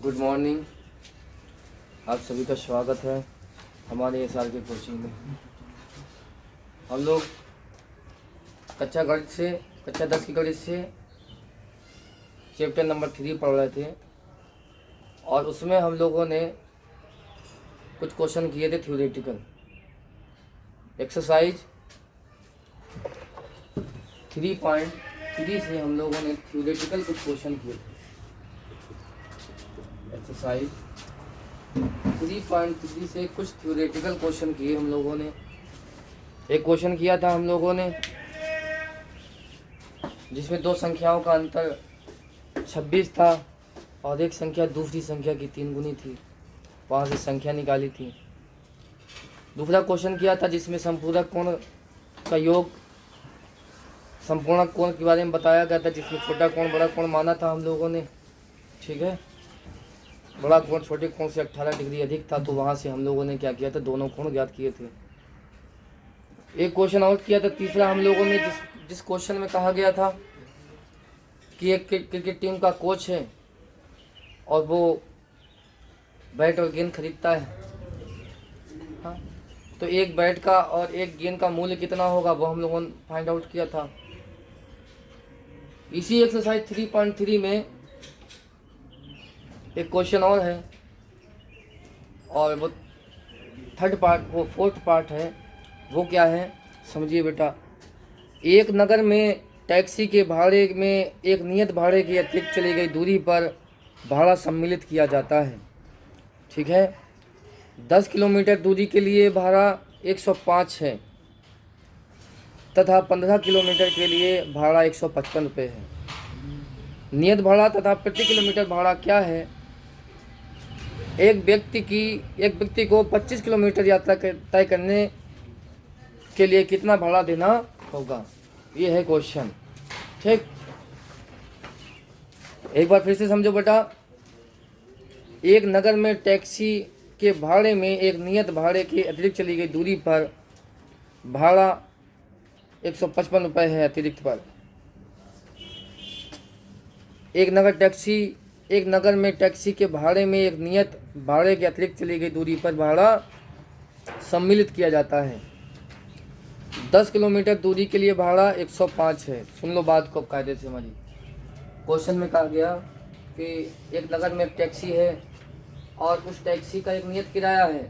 Good morning. आप सभी का स्वागत है हमारे SR के कोचिंग में। हम लोग कक्षा 10 की गणित से चैप्टर नंबर 3 पढ़ रहे थे और उसमें हम लोगों ने कुछ क्वेश्चन किए थे थ्योरेटिकल। एक्सरसाइज 3.3 से हम लोगों ने थ्योरेटिकल कुछ क्वेश्चन किए थे। एक्सरसाइज 3.3 से कुछ थ्योरेटिकल क्वेश्चन किए हम लोगों ने। एक क्वेश्चन किया था हम लोगों ने जिसमें दो संख्याओं का अंतर 26 था और एक संख्या दूसरी संख्या की 3 गुनी थी, वहाँ से संख्या निकाली थी। दूसरा क्वेश्चन किया था जिसमें संपूरक कोण का योग, संपूर्णक कोण के बारे में बताया गया था, जिसमें छोटा कोण बड़ा कोण माना था हम लोगों ने। ठीक है, बड़ा कोण छोटे कोण से 18 डिग्री अधिक था, तो वहाँ से हम लोगों ने क्या किया था, दोनों कोण ज्ञात किए थे। एक क्वेश्चन और किया था तीसरा हम लोगों ने, जिस क्वेश्चन में कहा गया था कि एक क्रिकेट टीम का कोच है और वो बैट और गेंद खरीदता है। हाँ, तो एक बैट का और एक गेंद का मूल्य कितना होगा, वो हम लोगों ने फाइंड आउट किया था। इसी एक्सरसाइज 3.3 में एक क्वेश्चन और है और वो फोर्थ पार्ट है। वो क्या है समझिए बेटा। एक नगर में टैक्सी के भाड़े में एक नियत भाड़े की अतिरिक्त चली गई दूरी पर भाड़ा सम्मिलित किया जाता है। ठीक है, 10 किलोमीटर दूरी के लिए भाड़ा 105 है तथा 15 किलोमीटर के लिए भाड़ा 155 रुपये है। नियत भाड़ा तथा प्रति किलोमीटर भाड़ा क्या है? एक व्यक्ति को 25 किलोमीटर यात्रा तय करने के लिए कितना भाड़ा देना होगा, ये है क्वेश्चन। ठीक, एक बार फिर से समझो बेटा। एक नगर में टैक्सी के भाड़े में एक नियत भाड़े के अतिरिक्त चली गई दूरी पर भाड़ा 155 रुपये है अतिरिक्त पर। एक नगर में टैक्सी के भाड़े में एक नियत भाड़े के अतिरिक्त चली गई दूरी पर भाड़ा सम्मिलित किया जाता है। 10 किलोमीटर दूरी के लिए भाड़ा 105 है। सुन लो बात को कायदे से हमारी। क्वेश्चन में कहा गया कि एक नगर में एक टैक्सी है और उस टैक्सी का एक नियत किराया है।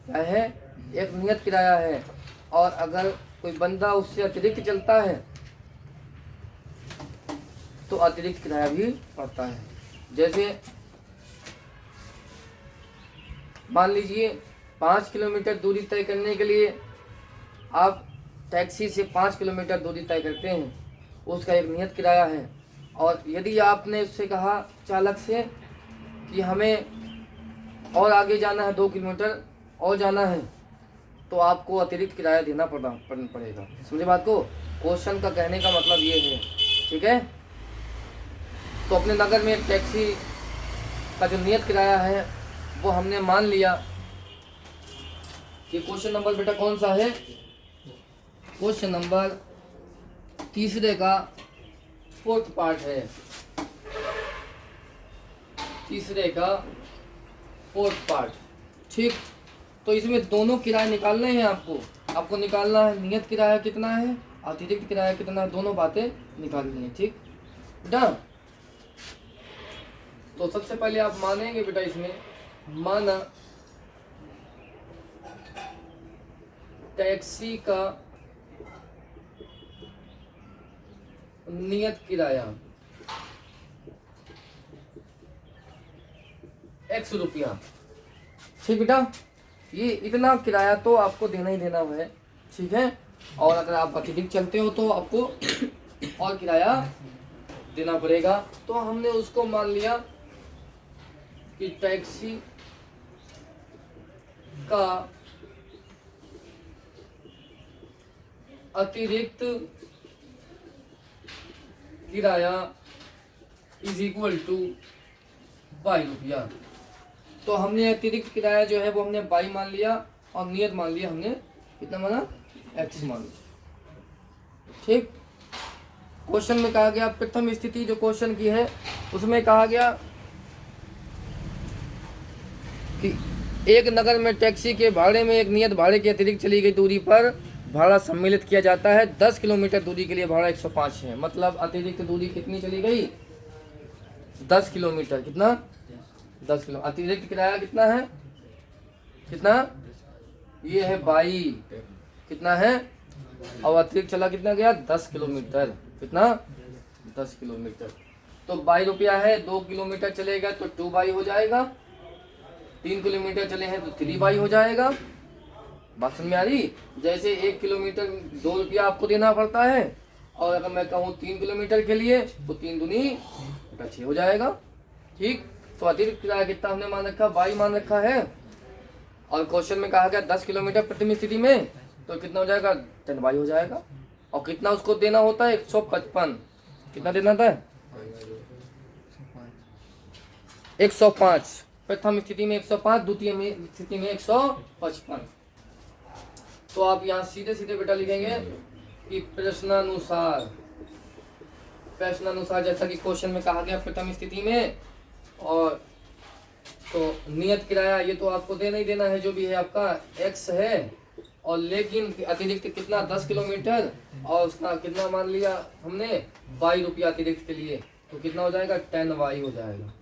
क्या है? एक नियत किराया है, और अगर कोई बंदा उससे अतिरिक्त चलता है तो अतिरिक्त किराया भी पड़ता है। जैसे मान लीजिए 5 किलोमीटर दूरी तय करने के लिए आप टैक्सी से 5 किलोमीटर दूरी तय करते हैं, उसका एक नियत किराया है। और यदि आपने उससे कहा चालक से कि हमें और आगे जाना है, 2 किलोमीटर और जाना है, तो आपको अतिरिक्त किराया देना पड़ेगा। समझे बात को? क्वेश्चन का कहने का मतलब ये है। ठीक है, तो अपने नगर में एक टैक्सी का जो नियत किराया है वो हमने मान लिया। कि क्वेश्चन नंबर बेटा कौन सा है? क्वेश्चन नंबर तीसरे का फोर्थ पार्ट है। तीसरे का फोर्थ पार्ट। ठीक, तो इसमें दोनों किराए निकालने हैं आपको निकालना है नियत किराया कितना है, अतिरिक्त किराया कितना है, दोनों बातें निकालनी है। ठीक बेटा, तो सबसे पहले आप मानेंगे बेटा, इसमें माना टैक्सी का नियत किराया X रुपया। ठीक बेटा, ये इतना किराया तो आपको देना ही देना है। ठीक है, और अगर आप अतिरिक्त चलते हो तो आपको और किराया देना पड़ेगा। तो हमने उसको मान लिया कि टैक्सी का अतिरिक्त किराया इज इक्वल टू 22 रुपया। तो हमने अतिरिक्त किराया जो है वो हमने 22 मान लिया और नियत मान लिया हमने कितना माना, X मान लिया। ठीक, क्वेश्चन में कहा गया प्रथम स्थिति जो क्वेश्चन की है उसमें कहा गया कि एक नगर में टैक्सी के भाड़े में एक नियत भाड़े के अतिरिक्त चली गई दूरी पर भाड़ा सम्मिलित किया जाता है। 10 किलोमीटर दूरी के लिए भाड़ा 105 है। मतलब अतिरिक्त दूरी कितनी चली गई? 10 किलोमीटर। कितना? 10 किलो। अतिरिक्त किराया कितना है? कितना? ये है 22। कितना है? और अतिरिक्त चला कितना गया? 10 किलोमीटर। कितना? 10 किलोमीटर। तो 22 रुपया है। 2 किलोमीटर चलेगा तो 2 बाई हो जाएगा। 3 किलोमीटर चले हैं तो 3 बाई हो जाएगा। बात समझ में आ रही? जैसे 1 किलोमीटर 2 रुपया आपको देना पड़ता है, और अगर मैं कहूँ 3 किलोमीटर के लिए तो 3 दूनी 6 हो जाएगा। ठीक। तो अतिरिक्त किराया कितना हमने मान रखा? 22 मान रखा है। और क्वेश्चन में कहा गया 10 किलोमीटर प्रति स्थिति में, तो कितना हो जाएगा? 10 बाई हो जाएगा। और कितना उसको देना होता है? 155। कितना देना था? 105। प्रथम स्थिति में 105, द्वितीय में स्थिति में 155। तो आप यहाँ सीधे सीधे बेटा लिखेंगे कि प्रश्नानुसार जैसा कि क्वेश्चन में कहा गया प्रथम स्थिति में, और तो नियत किराया ये तो आपको देना ही देना है, जो भी है आपका x है, और लेकिन अतिरिक्त कितना? 10 किलोमीटर, और उसका कितना मान लिया हमने? 22 रुपया अतिरिक्त के लिए, तो कितना हो जाएगा? 10 वाई हो जाएगा।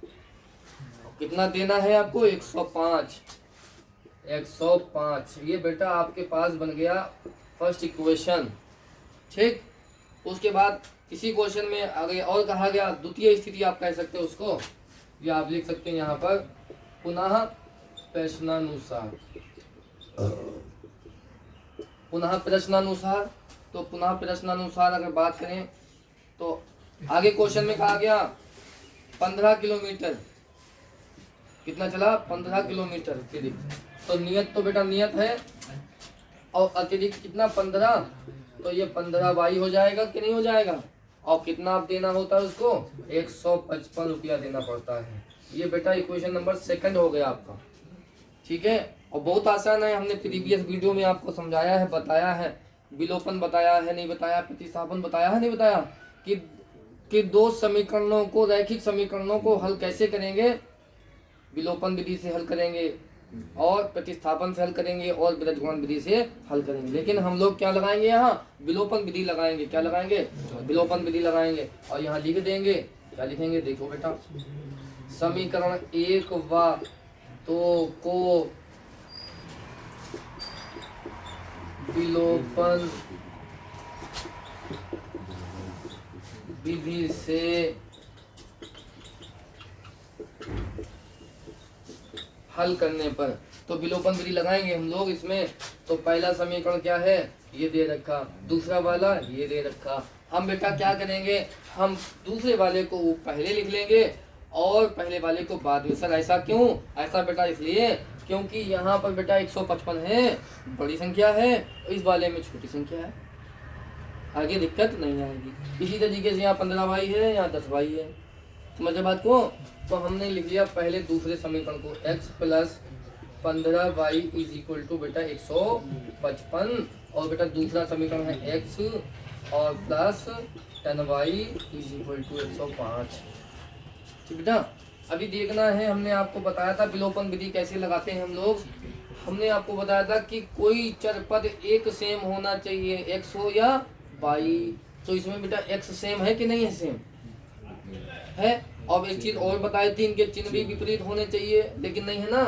कितना देना है आपको? 105। 105। ये बेटा आपके पास बन गया फर्स्ट इक्वेशन। ठीक। उसके बाद इसी क्वेश्चन में आगे और कहा गया द्वितीय स्थिति आप कह सकते हो उसको, ये आप लिख सकते हैं यहाँ पर पुनः प्रश्नानुसार। पुनः प्रश्नानुसार, तो पुनः प्रश्नानुसार अगर बात करें तो आगे क्वेश्चन में कहा गया 15 किलोमीटर। कितना चला? 15 किलोमीटर अतिरिक्त। तो नियत तो बेटा नियत है, और अतिरिक्त कितना? 15। तो ये 15 बाई हो जाएगा कि नहीं हो जाएगा? और कितना आप देना होता है उसको? 155 रुपया देना पड़ता है। ये बेटा इक्वेशन नंबर 2 हो गया आपका। ठीक है। और बहुत आसान है, हमने प्रीवियस वीडियो में आपको समझाया है, बताया है, विलोपन बताया है, नहीं बताया, प्रतिस्थापन बताया है, नहीं बताया, कि दो समीकरणों को, रैखिक समीकरणों को हल कैसे करेंगे? विलोपन विधि से हल करेंगे, और प्रतिस्थापन से हल करेंगे, और बीजगणित विधि से हल करेंगे। लेकिन हम लोग क्या लगाएंगे? यहाँ विलोपन विधि लगाएंगे। क्या लगाएंगे? विलोपन विधि लगाएंगे। और यहाँ लिख देंगे, क्या लिखेंगे? देखो बेटा, समीकरण 1 व 2 को विलोपन विधि से हल करने पर, तो विलोपन विधि लगाएंगे हम लोग इसमें। तो पहला समीकरण क्या है? ये दे रखा। दूसरा वाला ये दे रखा। हम बेटा क्या करेंगे? हम दूसरे वाले को पहले लिख लेंगे और पहले वाले को बाद में। सर ऐसा क्यों? ऐसा बेटा इसलिए क्योंकि यहाँ पर बेटा 155 है, बड़ी संख्या है, इस वाले में छोटी संख्या है, आगे दिक्कत नहीं आएगी। इसी तरीके से यहाँ 15 वाई है, यहाँ 10 वाई है। समझे बात को? तो हमने लिख लिया पहले दूसरे समीकरण को, x plus 15y is equal to बेटा 155, और बेटा दूसरा समीकरण है x और plus 10y is equal to 105। ठीक बेटा। अभी देखना है, हमने आपको बताया था विलोपन विधि कैसे लगाते हैं हम लोग। हमने आपको बताया था कि कोई चर पद एक सेम होना चाहिए, x हो या y। तो इसमें बेटा x सेम है कि नहीं है? सेम है। और एक चीज और बताई थी, इनके चिन्ह भी विपरीत होने चाहिए, लेकिन नहीं है ना।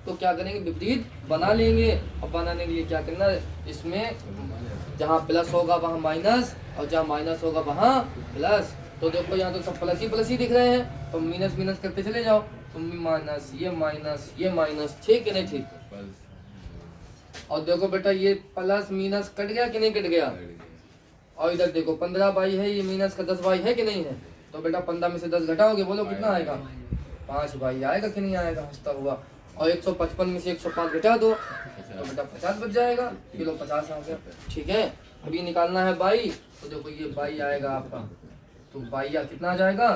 तो क्या करेंगे? विपरीत बना लेंगे। और बनाने के लिए क्या करना है? इसमें जहाँ प्लस होगा वहाँ माइनस, और जहाँ माइनस होगा वहाँ प्लस। तो देखो यहाँ तो सब प्लस ही दिख रहे हैं, तो माइनस माइनस करते चले जाओ। तो माइनस, ये माइनस, ये माइनस। ठीक है नहीं? ठीक। और देखो बेटा ये प्लस माइनस कट गया कि नहीं कट गया? और इधर देखो 15 बाई है, ये माइनस का 10 बाई है कि नहीं है? तो बेटा 15 में से 10 घटाओगे, बोलो कितना आएगा? 5 बाई आएगा कि नहीं आएगा? हंसता हुआ। और 155 में से 105 घटा दो, तो बेटा 50 बच जाएगा। किलो 50 आ गया। ठीक है। अभी निकालना है बाई, तो देखो ये बाई आएगा आपका, तो बाई या कितना आ जाएगा?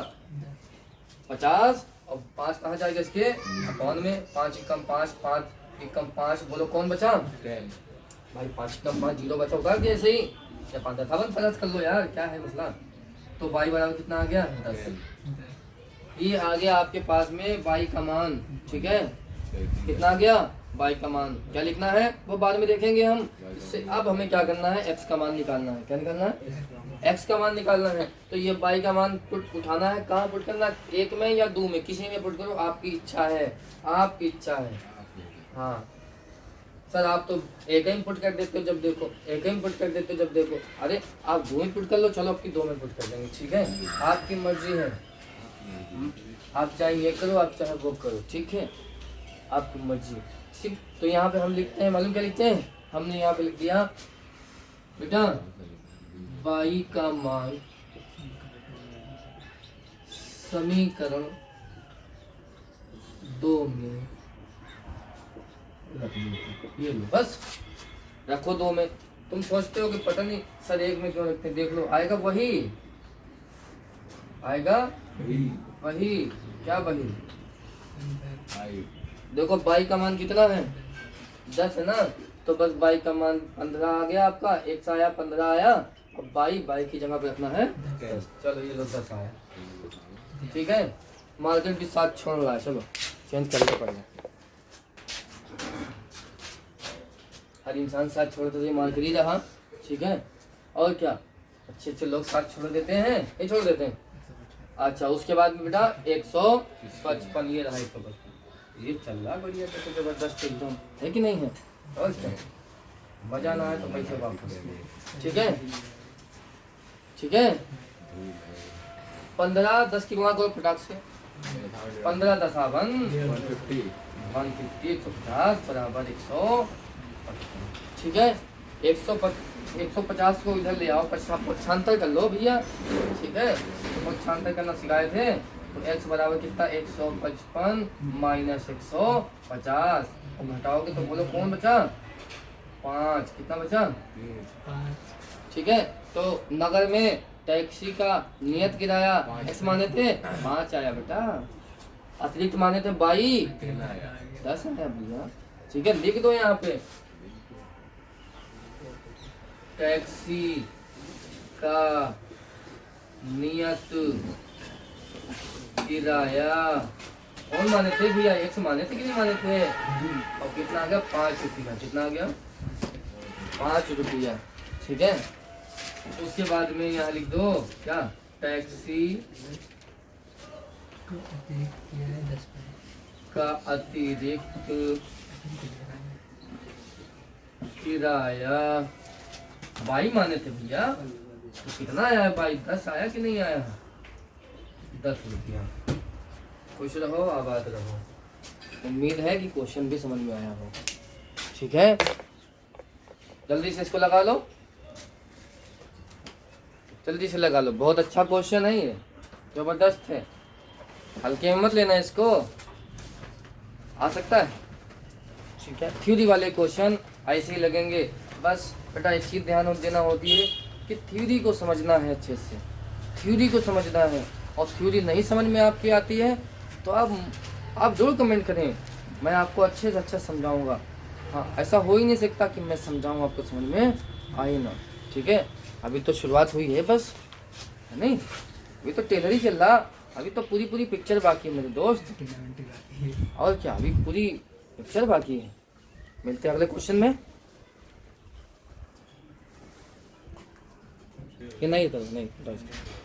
50। और 5 कहाँ जाएगा इसके? अकाउंट में। 5 एकम 5, 5 एकम 5, बोलो कौन बचा? भाई 5 एकम 5, 0 बचा, उतार दिया ऐसे ही। या 5 58 प्लस कर लो यार, क्या है मसला? तो y बराबर कितना आ गया? 10। ये आ गया आपके पास में y का मान। ठीक है। कितना आ गया, y का मान। क्या लिखना है वो बाद में देखेंगे हम। इससे अब हमें क्या करना है, x का मान निकालना है। क्या निकालना है, x का मान निकालना है। तो ये y का मान पुट उठाना है, कहाँ पुट करना है, एक में या दो में, किसी में पुट करो, आपकी इच्छा है, आपकी इच्छा है। हाँ सर आप तो एक ही पुट कर देते हो जब देखो, एक ही पुट कर देते हो जब देखो। अरे आप दो में पुट कर लो, चलो आपकी दो में पुट कर देंगे, ठीक है, आपकी मर्जी है। आप चाहे ये करो, आप चाहे वो करो, ठीक है, आपकी मर्जी। ठीक, तो यहाँ पे हम लिखते हैं, मालूम क्या लिखते हैं, हमने यहाँ पे लिख दिया बेटा y का मान समीकरण 2 में रख लो। ये लो, बस रखो 2 में। तुम सोचते हो कि पता नहीं सर 1 में क्यों रखते हैं, देख लो आएगा वही, आएगा वही। क्या वही, देखो y का मान कितना है, 10 है ना, तो बस y का मान 15 आ गया आपका, x आया 15 आया, अब y की जगह पे रखना है 10। चलो ये लो 10 आया, ठीक है। मार्केट भी साथ छोड़ रहा है, चलो चेंज करके पड़ेगा। हर इंसान साथ छोड़ तो ये मार्केट ही रहा, ठीक है। और क्या अच्छे अच्छे लोग साथ छोड़ देते हैं, ये छोड़ देते हैं। अच्छा उसके बाद में बेटा 155 ये रहा 155, ये चल रहा बढ़िया, तो जबरदस्त एकदम है कि नहीं है। और क्या मजा ना है तो पैसे वापस, ठीक है, ठीक है। 15 10 की गुणा करो फटाक से, 15 10 150 150 बराबर 100, ठीक है। 150 को इधर ले आओ, पक्षांतर कर लो भैया, ठीक है। पक्षांतर करना सिखाए थे, तो x बराबर कितना 155 माइनस 150, और घटाओगे तो बोलो कौन बचा, 5, कितना बचा 5, ठीक है। तो नगर में टैक्सी का नियत किराया x माने थे 5 आया बेटा, अतिरिक्त माने थे 10 आया भैया, ठीक है। लिख दो यहाँ पे टैक्सी का नियत किराया कौन माने थे भैया, x माने थे कि नहीं माने थे, और कितना आ गया 5 रुपया, कितना आ गया 5 रुपया, ठीक है। उसके बाद में यहाँ लिख दो क्या, टैक्सी का अतिरिक्त किराया 22 माने थे भैया, तो कितना आया है 10 आया कि नहीं आया, 10 रुपया। खुश रहो, आबाद रहो। उम्मीद है कि क्वेश्चन भी समझ में आया हो, ठीक है। जल्दी से इसको लगा लो, जल्दी से लगा लो, बहुत अच्छा क्वेश्चन है ये, जबरदस्त है, हल्के में मत लेना इसको, आ सकता है, ठीक है। थ्योरी वाले क्वेश्चन ऐसे ही लगेंगे, बस बेटा एक चीज़ ध्यान देना होती है कि थ्योरी को समझना है, अच्छे से थ्योरी को समझना है। और थ्योरी नहीं समझ में आपकी आती है तो आप जरूर कमेंट करें, मैं आपको अच्छे से अच्छा समझाऊंगा। हाँ ऐसा हो ही नहीं सकता कि मैं समझाऊँ आपको समझ में आए ना, ठीक है। अभी तो शुरुआत हुई है बस, है नहीं, अभी तो टेलर ही चल रहा, अभी तो पूरी पिक्चर बाकी है मेरे दोस्त, और क्या अभी पूरी पिक्चर बाकी है। मिलते हैं अगले क्वेश्चन में, ये नहीं करो नहीं।